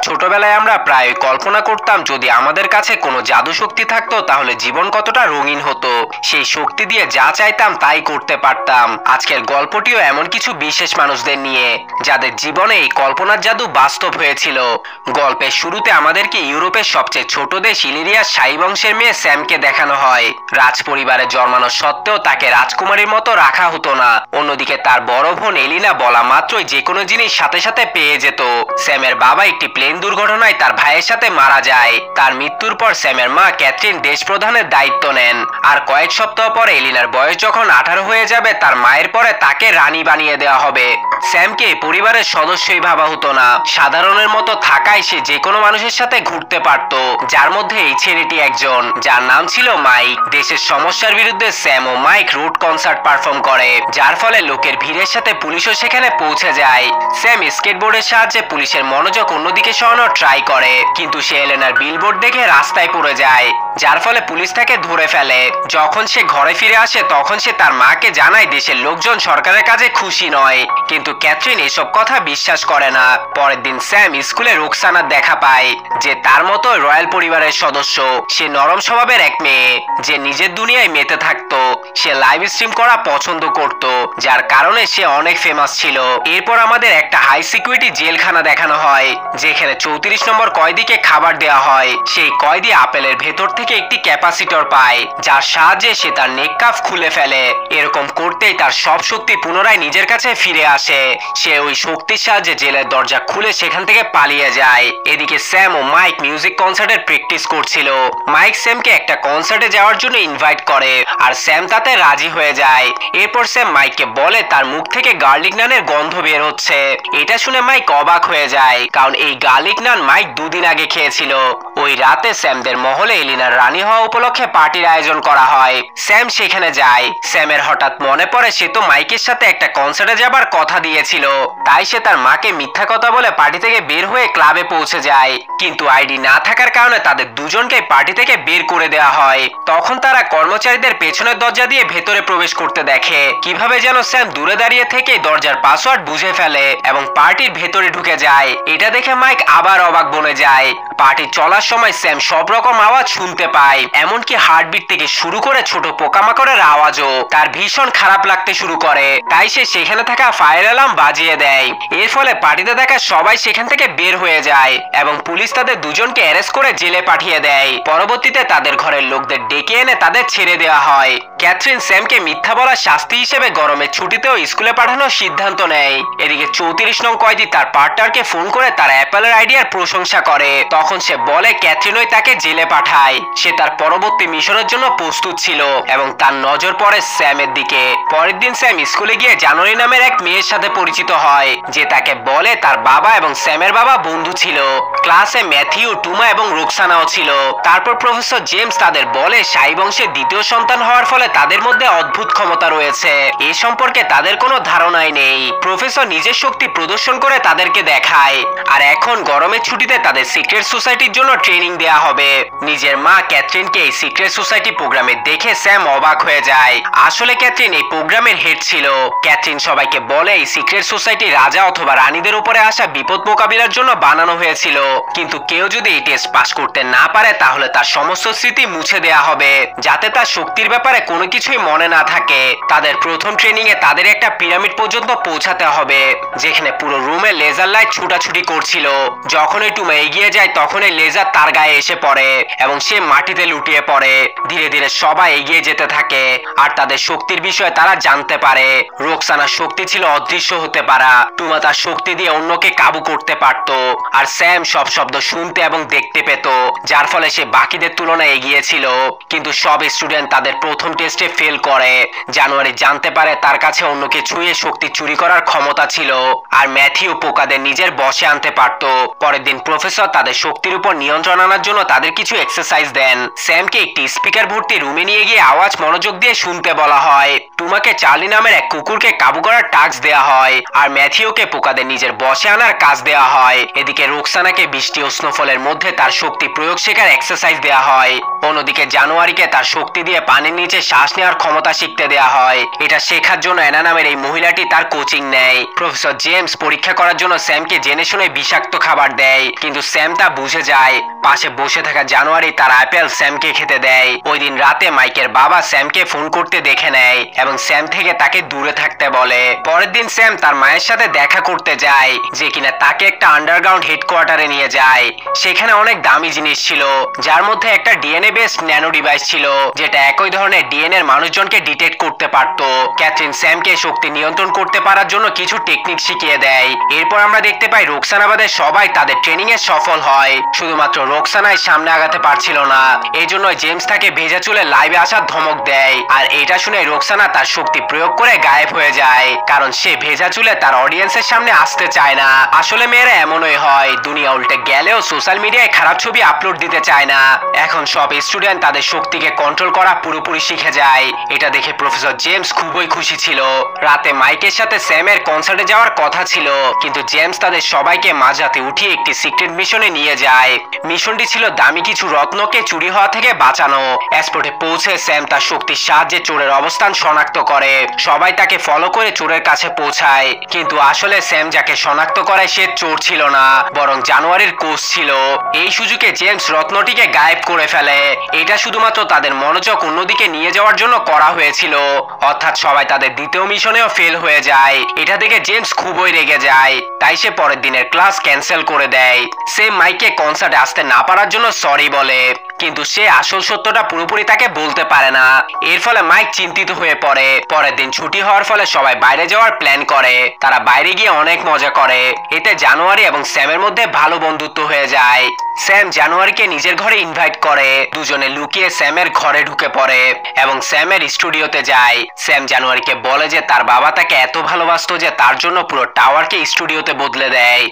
ছোটবেলায় আমরা প্রায় কল্পনা করতাম যদি আমাদের কাছে কোনো জাদু শক্তি থাকতো তাহলে জীবন কতটা রঙিন হতো। সেই শক্তি দিয়ে যা চাইতাম তাই করতে পারতাম। আজকের গল্পটিও এমন কিছু বিশেষ মানুষদের নিয়ে যাদের জীবনে এই কল্পনার জাদু বাস্তব হয়েছিল। গল্পের শুরুতে আমাদেরকে ইউরোপের সবচেয়ে ছোট দেশ ইলিরিয়ার শাহী বংশের মেয়ে স্যামকে দেখানো হয়। রাজ পরিবারে জন্মানো সত্ত্বেও তাকে রাজকুমারীর মতো রাখা হতো না। অন্যদিকে তার বড় বোন এলিনা বলা মাত্রই যে কোনো জিনিস সাথে সাথে পেয়ে যেত। স্যামের বাবা একটি প্লেন দুর্ঘটনায় তার ভাইয়ের সাথে মারা যায়। তার মৃত্যুর পর স্যামের মা ক্যাথরিন দেশ প্রধানের দায়িত্ব নেন। আর কয়েক সপ্তাহ পর এলিনার বয়স যখন 18 হয়ে যাবে তার মায়ের পরে তাকে রানী বানিয়ে দেওয়া হবে। স্যামকে পরিবারের সদস্যই ভাবা হতো না। সাধারণের মতো থাকায় সে যে কোনো মানুষের সাথে ঘুরতে পারত, যার মধ্যে এই ছেলেটি একজন, যার নাম ছিল মাইক। দেশের সমস্যার বিরুদ্ধে স্যাম ও মাইক রোড কনসার্ট পারফর্ম করে, যার ফলে লোকের ভিড়ের সাথে পুলিশও সেখানে পৌঁছে যায়। স্যাম স্কেটবোর্ডের সাহায্যে পুলিশের মনোযোগ অন্যদিকে সরানোর ট্রাই করে, কিন্তু সে এলেনার বিলবোর্ড দেখে রাস্তায় পড়ে যায়, যার ফলে পুলিশ তাকে ধরে ফেলে। যখন সে ঘরে ফিরে আসে তখন সে তার মাকে জানায় দেশের লোকজন সরকারের কাজে খুশি নয়, কিন্তু ক্যাথরিন এসব কথা বিশ্বাস করে না। পরের দিন স্যাম স্কুলে রোকসানার দেখা পায়, যে তার মতো রয়্যাল পরিবারের সদস্য। সে নরম স্বভাবের এক মেয়ে যে নিজের দুনিয়ায় মেতে থাকতো। সে লাইভ স্ট্রিম করা পছন্দ করত, যার কারণে সে অনেক ফেমাস ছিল। এরপর আমাদের একটা হাই সিকিউরিটি জেলখানা দেখানো হয়, যেখানে 34 নম্বর কয়েদিকে খাবার দেওয়া হয়। সেই কয়েদি আপেলের ভেতর থেকে একটি ক্যাপাসিটর পায়, যার সাহায্যে সে তার নেক কাফ খুলে ফেলে। এরকম করতেই তার সব শক্তি পুনরায় নিজের কাছে ফিরে আসে। সে ওই শক্তির সাহায্যে জেলের দরজা খুলে সেখান থেকে পালিয়ে যায়। এদিকে স্যাম ও মাইক মিউজিক কনসার্টের প্র্যাকটিস করছিল। মাইক স্যামকে একটা কনসার্টে যাওয়ার জন্য ইনভাইট করে, আর স্যাম তাতে রাজি হয়ে যায়। এরপর স্যাম মাইককে বলে তার মুখ থেকে গার্লিক নানের গন্ধ বের হচ্ছে। এটা শুনে মাইক অবাক হয়ে যায়, কারণ এই গার্লিক নান মাইক 2 দিন আগে খেয়েছিল। ওই রাতে স্যামদের মহলে এলিনার রানী হওয়া উপলক্ষে পার্টির আয়োজন করা হয়। স্যাম সেখানে যায়। স্যামের হঠাৎ মনে পড়ে সে তো মাইকের সাথে একটা কনসার্টে যাবার কথা দিয়েছিল, তাই সে তার মাকে মিথ্যা কথা বলে পার্টি থেকে বের হয়ে ক্লাবে পৌঁছে যায়। কিন্তু আইডি না থাকার কারণে তাদের দুজনকে পার্টি থেকে বের করে দেওয়া হয়। তখন তারা কর্মচারীদের পেছনের দরজা দিয়ে ভেতরে প্রবেশ করতে দেখে। কিভাবে যেন স্যাম দূরে দাঁড়িয়ে থেকে দরজার পাসওয়ার্ড বুঝে ফেলে এবং পার্টির ভেতরে ঢুকে যায়। এটা দেখে মাইক আবার অবাক বনে যায়। পার্টি চলার সময় স্যাম সব রকম আওয়াজ শুনতে পায়, এমনকি হার্টবিট থেকে শুরু করে ছোট পোকামাকড়ের আওয়াজও। তার ভীষণ খারাপ লাগতে শুরু করে, তাই সে সেখানে থাকা ফায়ার অ্যালার্ম বাজিয়ে দেয়। এর ফলে পার্টিতে থাকা সবাই সেখান থেকে বের হয়ে যায় এবং পুলিশ তাদের দুজনকে অ্যারেস্ট করে জেলে পাঠিয়ে দেয়। পরবর্তীতে তাদের ঘরের লোকদের ডেকে এনে তাদের ছেড়ে দেওয়া হয়। ক্যাথরিন স্যামকে মিথ্যা বলার শাস্তি হিসেবে গরমের ছুটিতেও স্কুলে পাঠানোর সিদ্ধান্ত নেয়। এদিকে 34 নং কয়েদি তার পার্টনারকে ফোন করে তার অ্যাপেলের আইডিয়ার প্রশংসা করে। তখন সে বলে ক্যাথরিনই তাকে জেলে পাঠায়। সে তার পরবর্তী মিশনের জন্য প্রস্তুত ছিল এবং তার নজর পড়ে স্যামের দিকে। পরের দিন স্যাম স্কুলে গিয়ে জানুয়ারি নামের এক মেয়ের সাথে পরিচিত হয়, যে তাকে বলে তার বাবা এবং স্যামের বাবা বন্ধু ছিল। ক্লাসে ম্যাথিউ, টুমা এবং রোকসানাও ছিল। তারপর প্রফেসর জেমস তাদের বলে শাহী বংশের দ্বিতীয় সন্তান হওয়ার ফলে তাদের মধ্যে অদ্ভুত ক্ষমতা রয়েছে। এ সম্পর্কে তাদের কোনো ধারণাই নেই। প্রফেসর নিজের শক্তি প্রদর্শন করে তাদেরকে দেখায়। আর এখন গরমের ছুটিতে তাদের সিক্রেট সোসাইটির জন্য ট্রেনিং দেয়া হবে। নিজের মা ক্যাথরিনকে এই সিক্রেট সোসাইটি প্রোগ্রামে দেখে স্যাম অবাক হয়ে যায়। আসলে ক্যাথরিন এই প্রোগ্রামের হেড ছিল। ক্যাথরিন সবাইকে বলে এই সিক্রেট সোসাইটি রাজা অথবা রানীদের উপরে আসা বিপদ মোকাবিলার জন্য বানানো হয়েছিল, কিন্তু কেউ যদি এই টেস্ট পাস করতে না পারে তাহলে তার সমস্ত স্মৃতি মুছে দেয়া হবে, যাতে তার শক্তির ব্যাপারে কোনো কিছুই মনে না থাকে। তাদের প্রথম ট্রেনিং এ তাদের একটা পিরামিড পর্যন্ত পৌঁছাতে হবে, যেখানে পুরো রুমে লেজার লাইট ছুটাছুটি করছিল। যখনই টুমা এগিয়ে যায় তখনই লেজার তার গায়ে এসে পড়ে এবং সে মাটিতে লুটিয়ে পড়ে। ধীরে ধীরে সবাই এগিয়ে যেতে থাকে আর তাদের শক্তির বিষয়ে তারা জানতে পারে। রোকসানার শক্তি ছিল অদৃশ্য হতে পারা। টুমা তার শক্তি দিয়ে অন্যকে কাবু করতে পারত, আর স্যাম সব শব্দ শুনতে এবং দেখতে পেত, যার ফলে সে বাকিদের তুলনায় এগিয়ে ছিল। কিন্তু সব স্টুডেন্ট তাদের প্রথম টেস্টে ফেল করে। জানুয়ারি জানতে পারে তার কাছে অন্যকে ছুঁয়ে শক্তি চুরি করার ক্ষমতা ছিল, আর ম্যাথিউ পোকাদের নিজের বশে আনতে পারত। পরের দিন প্রফেসর তাদের শক্তির উপর নিয়ন্ত্রণ আনার জন্য তাদের কিছু এক্সারসাইজ দেন। স্যামকে একটি স্পিকার ভর্তি রুমে নিয়ে গিয়ে আওয়াজ মনোযোগ দিয়ে শুনতে বলা হয়। টুমাকে চার্লি নামের এক কুকুরকে কাবু করার টাস্ক দেয়া হয়, আর ম্যাথিউকে পোকাদের নিজের বশে আনার কাজ দেয়া হয়। এদিকে রোকসানাকে বৃষ্টি ও স্নোফলের মধ্যে তার শক্তি প্রয়োগ শেখার এক্সারসাইজ দেয়া হয়। অন্যদিকে জানুয়ারিকে তার শক্তি দিয়ে পানির নিচে শ্বাস নেওয়ার ক্ষমতা শিখতে দেয়া হয়। এটা শেখার জন্য অ্যানা নামের এই মহিলাটি তার কোচিং নেয়। প্রফেসর জেমস পরীক্ষা করার জন্য স্যামকে জেনে শুনে বিষাক্ত খাবার দেয়, কিন্তু স্যাম তা বুঝে যায়। পাশে বসে থাকা জানুয়ারি তার আপেল স্যামকে খেতে দেয়। ওই দিন রাতে মাইকের বাবা স্যামকে ফোন করতে দেখে নেয় এবং স্যাম থেকে তাকে দূরে থাকতে বলে। পরের দিন স্যাম তার মায়ের সাথে দেখা করতে যায়, যে কিনা তাকে একটা আন্ডারগ্রাউন্ড হেডকোয়ার্টারে নিয়ে যায়। সেখানে অনেক দামি জিনিস ছিল, যার মধ্যে একটা ডিএনএ বেসড ন্যানো ডিভাইস ছিল, যেটা একই ধরনের ডিএনএ এর মানুষজনকে ডিটেক্ট করতে পারত। ক্যাথরিন স্যামকে শক্তি নিয়ন্ত্রণ করতে পারার জন্য কিছু টেকনিক শিখিয়ে দেয়। এরপর আমরা দেখতে পাই রোকসানা বাদে সবাই তাদের ট্রেনিং এ সফল হয়, শুধুমাত্র রোকসানাই সামনে আগাতে পারছিল না। এই জন্য জেমস তাকে ভেজা চুলে লাইভে আসার ধমক দেয়, আর এটা শুনে রোকসানা তার শক্তি প্রয়োগ করে গায়েব হয়ে যায়, কারণ সে ভেজা চুলে তার অডিয়েন্সের সামনে আসতে চায় না। আসলে মেয়েরা এমনই হয়, দুনিয়া উল্টে গেলেও সোশ্যাল মিডিয়ায় খারাপ ছবি আপলোড দিতে চায় না। এখন সব স্টুডেন্ট তাদের শক্তিকে কন্ট্রোল করা পুরোপুরি শিখে যায়। এটা দেখে প্রফেসর জেমস খুবই খুশি ছিল। রাতে মাইকের সাথে স্যামের কনসার্টে যাওয়ার কথা ছিল, কিন্তু জেমস তাদের সবাইকে মাঝরাতে উঠিয়ে একটি সিক্রেট মিশনে নিয়ে যায়। মিশনটি ছিল দামি কিছু রত্নকে চুরি হওয়া থেকে বাঁচানো। এয়ারপোর্টে পৌঁছে স্যাম তার শক্তির সাহায্যে চোরের অবস্থান শনাক্ত করে। সবাই তাকে ফলো করে চোরের কাছে পৌঁছায়, কিন্তু আসলে স্যাম যাকে শনাক্ত করে সে চোর ছিল না, বরং জানুয়ারির কোচ ছিল। এই সুযোগে জেমস রত্নটিকে গায়েব করে ফেলে। এটা শুধুমাত্র তাদের মনোযোগ অন্যদিকে নিয়ে যাওয়ার জন্য করা হয়েছিল, অর্থাৎ সবাই তাদের দ্বিতীয় মিশনেও ফেল হয়ে যায়। এটা দেখে জেমস খুবই রেগে যায়, তাই সে পরের দিনের ক্লাস ক্যান্সেল করে দেয়। সে মাইকে কনসার্টে আসতে না পারার জন্য সরি বলে, কিন্তু সে আসল সত্যটা পুরোপুরি তাকে বলতে পারে না। এর ফলে মাইক চিন্তিত হয়ে পড়ে। পরের দিন ছুটি হওয়ার ফলে সবাই বাইরে যাওয়ার প্ল্যান করে। তারা বাইরে গিয়ে অনেক মজা করে। এতে জানুয়ারি এবং স্যামের মধ্যে ভালো বন্ধুত্ব হয়ে যায়। স্যাম জানুয়ারিকে নিজের ঘরে ইনভাইট করে। দুজনে লুকিয়ে স্যামের ঘরে ঢুকে পড়ে এবং স্যামের স্টুডিওতে যায়। স্যাম জানুয়ারিকে বলে যে তার বাবা তাকে এত ভালোবাসতো যে তার জন্য পুরো টাওয়ারকে স্টুডিওতে বদলে দেয়।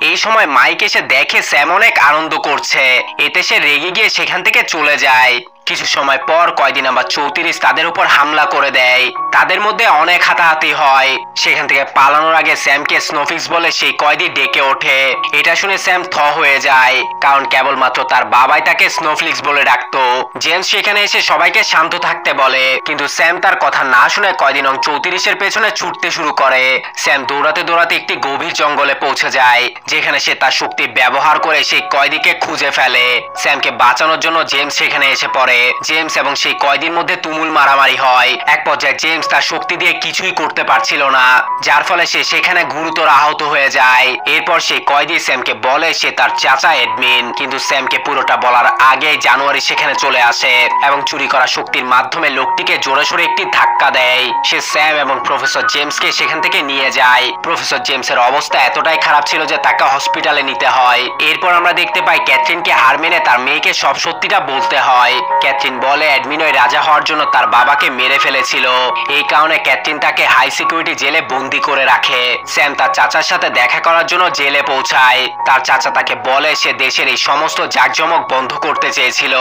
এই সময় মাইক এসে দেখে স্যাম অনেক আনন্দ করছে। এতে সে রেগে গিয়ে সেখান থেকে চলে যায়। কিছু সময় পর কয়েদি নাম্বার 34 তাদের উপর হামলা করে দেয়। তাদের মধ্যে অনেক হাতাহাতি হয়। সেখান থেকে পালানোর আগে স্যামকে স্নোফিক্স বলে সেই কয়েদি ডেকে ওঠে। এটা শুনে স্যাম থ হয়ে যায়, কারণ কেবলমাত্র তার বাবাই তাকে স্নোফ্লিক্স বলে ডাকতো। জেমস সেখানে এসে সবাইকে শান্ত থাকতে বলে, কিন্তু স্যাম তার কথা না শুনে কয়েদি নং 34 পেছনে ছুটতে শুরু করে। স্যাম দৌড়াতে দৌড়াতে একটি গভীর জঙ্গলে পৌঁছে যায়, যেখানে সে তার শক্তি ব্যবহার করে সেই কয়েদিকে খুঁজে ফেলে। স্যামকে বাঁচানোর জন্য জেমস সেখানে এসে পড়ে। জেমস এবং সেই কয়েদির মধ্যে তুমুল মারামারি হয়। এক পর্যায়ে জেমস তার শক্তি দিয়ে কিছুই করতে পারছিল না, যার ফলে সে সেখানে গুরুতর আহত হয়ে যায়। এরপর সেই কয়েদি স্যামকে বলে সে তার চাচা এডমিন, কিন্তু স্যামকে পুরোটা বলার আগে জানুয়ারি সেখানে চলে আসে এবং চুরি করা শক্তির মাধ্যমে লোকটিকে জোরে সোরে একটি ধাক্কা দেয়। সে স্যাম এবং প্রফেসর জেমসকে সেখান থেকে নিয়ে যায়। প্রফেসর জেমসের অবস্থা এতটাই খারাপ ছিল যে তাকে হসপিটালে নিতে হয়। এরপর আমরা দেখতে পাই ক্যাথরিনকে হার মেনে তার মেয়েকে সব সত্যিটা বলতে হয়। ক্যাথরিন বলে অ্যাডমিনই রাজা হওয়ার জন্য তার বাবাকে মেরে ফেলেছিল। এই কারণে ক্যাথরিন তাকে হাই সিকিউরিটি জেলে বন্দি করে রাখে। স্যাম তার চাচার সাথে দেখা করার জন্য জেলে পৌঁছায়। তার চাচা তাকে বলে সে দেশের এই সমস্ত জাঁকজমক বন্ধ করতে চেয়েছিল,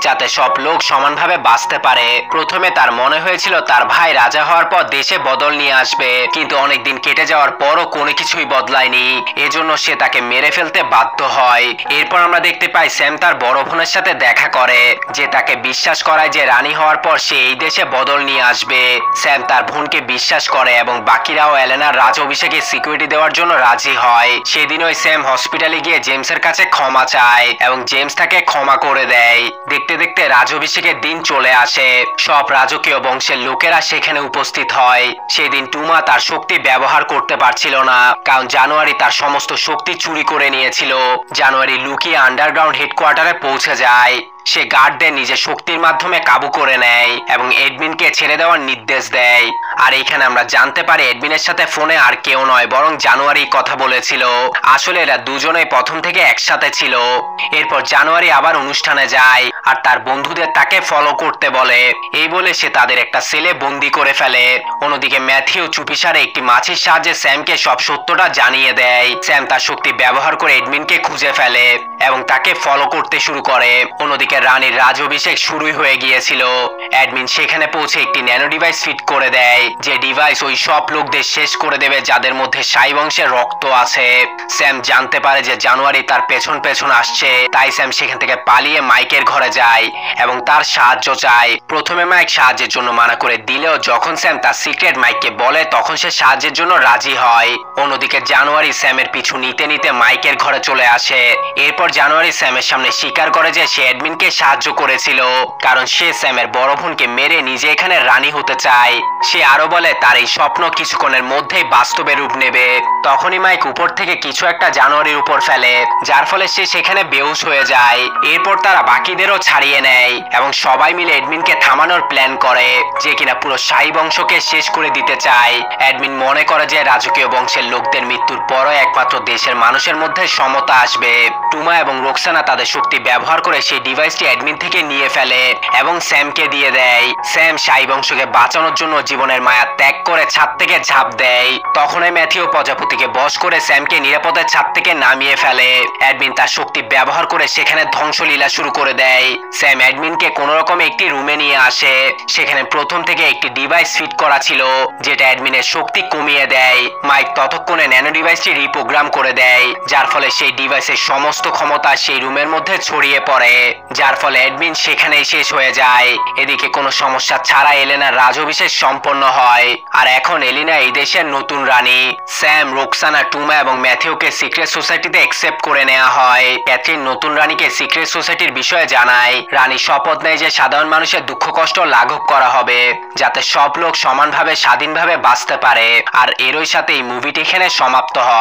যাতে সব লোক সমানভাবে বাঁচতে পারে। প্রথমে তার মনে হয়েছিল তার ভাই রাজা হওয়ার পর দেশে বদল নিয়ে আসবে, কিন্তু অনেকদিন কেটে যাওয়ার পরও কোনো কিছুই বদলায়নি। এজন্য সে তাকে মেরে ফেলতে বাধ্য হয়। এরপর আমরা দেখতে পাই স্যাম তার বড় বোনের সাথে দেখা করে, যে তাকে বিশ্বাস করায় যে রানী হওয়ার পর সে এই দেশে বদল নিয়ে আসবে। স্যাম তার বোনকে বিশ্বাস করে এবং বাকিরাও এলেনার রাজ অভিষেকে সিকিউরিটি দেওয়ার জন্য রাজি হয়। সেদিনই স্যাম হসপিটালে গিয়ে জেমসের কাছে ক্ষমা চায় এবং জেমস তাকে ক্ষমা করে দেয়। দেখতে দেখতে রাজ অভিষেকের দিন চলে আসে। সব রাজকীয় বংশের লোকেরা সেখানে উপস্থিত হয়। সেদিন টুমা তার শক্তি ব্যবহার করতে পারছিল না, কারণ জানুয়ারি তার সমস্ত শক্তি চুরি করে নিয়েছিল। জানুয়ারি লুকিয়ে আন্ডারগ্রাউন্ড হেডকোয়ার্টারে পৌঁছে যায়। সে গার্ডদের নিজের শক্তির মাধ্যমে কাবু করে নেয় এবং এডমিনকে ছেড়ে দেওয়ার নির্দেশ দেয়। আর এখানে আমরা জানতে পারি এডমিনের সাথে ফোনে আর কেউ নয়, বরং জানুয়ারি কথা বলেছিল। আসলে এরা দুজনেই প্রথম থেকে একসাথে ছিল। এরপর জানুয়ারি আবার অনুষ্ঠানে যায় আর তার বন্ধুদের তাকে ফলো করতে বলে। এই বলে সে তাদের একটা সেলে বন্দি করে ফেলে। অন্যদিকে ম্যাথিউ চুপিসারে একটি মাছির সাহায্যে স্যামকে সব সত্যটা জানিয়ে দেয়। স্যাম তার শক্তি ব্যবহার করে এডমিনকে খুঁজে ফেলে এবং তাকে ফলো করতে শুরু করে। অন্যদিকে রানীর রাজ অভিষেক শুরুই হয়ে গিয়েছিল। অ্যাডমিন সেখানে পৌঁছে একটি ন্যানো ডিভাইস ফিট করে দেয়, যে ডিভাইস ওই সব লোকদের শেষ করে দেবে যাদের মধ্যে সাই বংশের রক্ত আছে। স্যাম জানতে পারে যে জানুয়ারি তার পেছন পেছন আসছে, তাই স্যাম সেখান থেকে পালিয়ে মাইকের ঘরে যায় এবং তার সাহায্য চায়। প্রথমে মাইক সাহায্যের জন্য মানা করে দিলেও যখন স্যাম তার সিক্রেট মাইককে বলে তখন সে সাহায্যের জন্য রাজি হয়। অন্যদিকে জানুয়ারি স্যামের পিছু নিতে নিতে মাইকের ঘরে চলে আসে। এরপর জানুয়ারি স্যামের সামনে স্বীকার করে যে সে অ্যাডমিনকে সাহায্য করেছিল, কারণ সে স্যামের বড় বোনকে মেরে নিজে এখানে রানী হতে চায়। সে আরো বলে তার এই স্বপ্ন কিছুক্ষণের মধ্যেই বাস্তবে রূপ নেবে। তখনই মাইক উপর থেকে কিছু একটা জানুয়ারির উপর ফেলে, যার ফলে সে সেখানে বেহুশ হয়ে যায়। এরপর তারা বাকিদেরও ছাড়িয়ে নেয় এবং সবাই মিলে অ্যাডমিনকে থামানোর প্ল্যান করে, যে কিনা পুরো শাহী বংশকে শেষ করে দিতে চায়। অ্যাডমিন মনে করে যে রাজকীয় বংশের লোকদের মৃত্যুর পরও একমাত্র দেশের মানুষের মধ্যে সমতা আসবে। টুমা এবং রোকসানা তাদের শক্তি ব্যবহার করে সেই ডিভাইসটি অ্যাডমিন থেকে নিয়ে ফেলে এবং স্যামকে দিয়ে দেয়। স্যাম শাহী বংশকে বাঁচানোর জন্য জীবনের মায়া ত্যাগ করে ছাদ থেকে ঝাঁপ দেয়। তখনই ম্যাথিউ প্রজাপতিকে বশ করে স্যামকে নিরাপদে ছাদ থেকে নামিয়ে ফেলে। অ্যাডমিন তার শক্তি ব্যবহার করে সেখানে ধ্বংসলীলা শুরু করে দেয়। স্যাম অ্যাডমিনকে কোনো রকম একটি রুমে নিয়ে আসে। সেখানে প্রথম থেকে একটি ডিভাইস ফিট করা ছিল, যেটা অ্যাডমিনের শক্তি কমিয়ে দেয়। মাইক ততক্ষণে ন্যানো ডিভাইসটি রিপ্রোগ্রাম করে দেয়, যার ফলে সেই ডিভাইসের সমস্ত ক্ষমতা সেই রুমের মধ্যে ছড়িয়ে পড়ে, যার ফলে অ্যাডমিন সেখানেই শেষ হয়ে যায়। এদিকে কোনো সমস্যা ছাড়া এলেনার রাজাভিষেক সম্পন্ন হয়, আর এখন এলিনা এই দেশের নতুন রানী। স্যাম, রোকসানা, টুমা এবং ম্যাথিউকে সিক্রেট সোসাইটিতে অ্যাকসেপ্ট করে নেওয়া হয়। ক্যাথরিন নতুন রানীকে সিক্রেট সোসাইটির বিষয়ে জানায়। রানী শপথ নেয় যে সাধারণ মানুষের দুঃখ কষ্ট লাঘব করা হবে, যাতে সব লোক সমানভাবে স্বাধীনভাবে বাঁচতে পারে। আর এরই সাথে এই মুভিটি এখানে সমাপ্ত হয়।